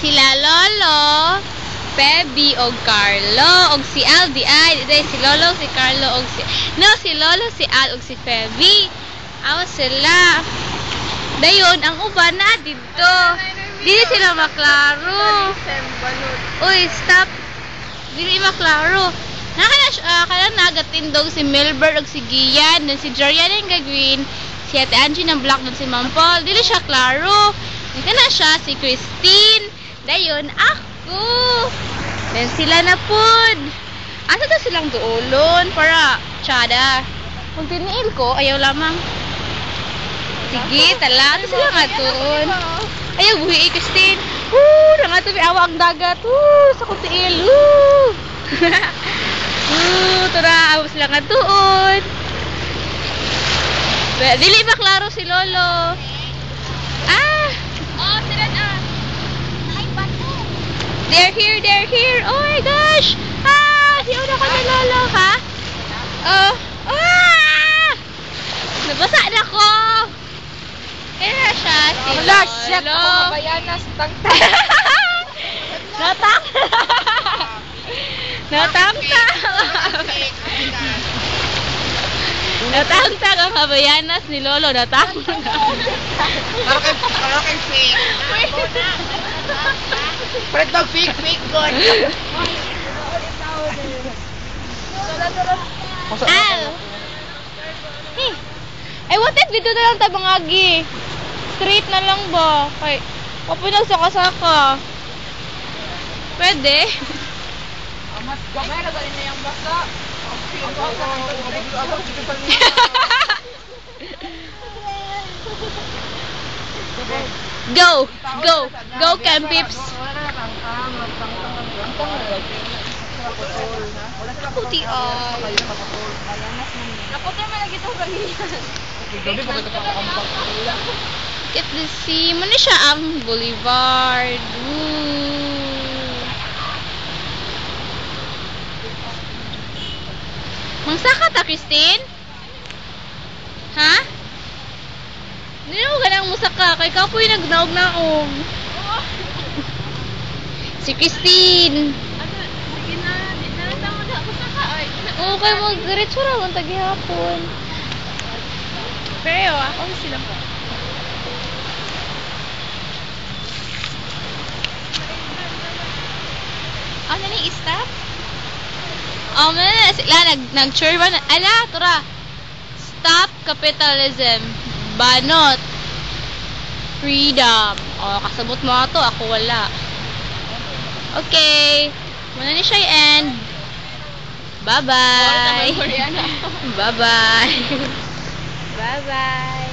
sila Lolo, Pebi, og Carlo, og si Al, di si Lolo, si Carlo, og si Lolo, si Al, og si Pebi. Awas sila. Dayon, ang uban na dito. Dili sila maklaro. Uy, stop. Dili maklaro. Kaya nagatindog si Milbert og si Gian, si Jorian yung gagawin, si Ate Angie ng Black, si Ma'am Paul. Dili siya klaro. Ika na siya, si Christine. Dayon, ako. Then sila na pod. Asa daw silang duolon para tsada. Kung tiniil ko, ayaw lamang. Sige, tala. Asa sila nga doon. Ayaw, buhi Christine. Nangato may awa ang dagat. Sa kutiil. Tara, awa sila nga doon. Dili ba klaro si Lolo? Oh, sila na. Ay, bato. They're here. Oh my gosh. Siuna ko na Lolo, ha? Nabasa na ko. Kaya na siya, si Lolo. Shit. Ako mabayanas. Tangtang. Natangtang ang kabayanas ni Lolo. Natangtang. Parang kay fake. Parang daw fake good. Al! Ay, what if dito na lang tayo bangagi? Straight na lang ba? Kay, papunag saka-saka. Pwede? Mas gamay na galing na yung basa. Go, Campips. Puti ay. Naputi mo lagi ito ganyan. Get the sea. Muna siya ang boulevard. Mangsaka ta, Christine? Ha? Hindi mo ganang musaka. Kay ka po yung nagnaog-naog. Si Christine. Sige na. Di na lang mo na musaka. Okay, mag-diretso na lang tagihapon. Pero ako sila po. Ano na i-stop? Sila nag-church ba? Ala, tura. Stop capitalism. Banot. Freedom. Kasabot mo ito. Ako wala. Okay. Muna ni siya i-end. Bye-bye. Bye-bye. Bye-bye.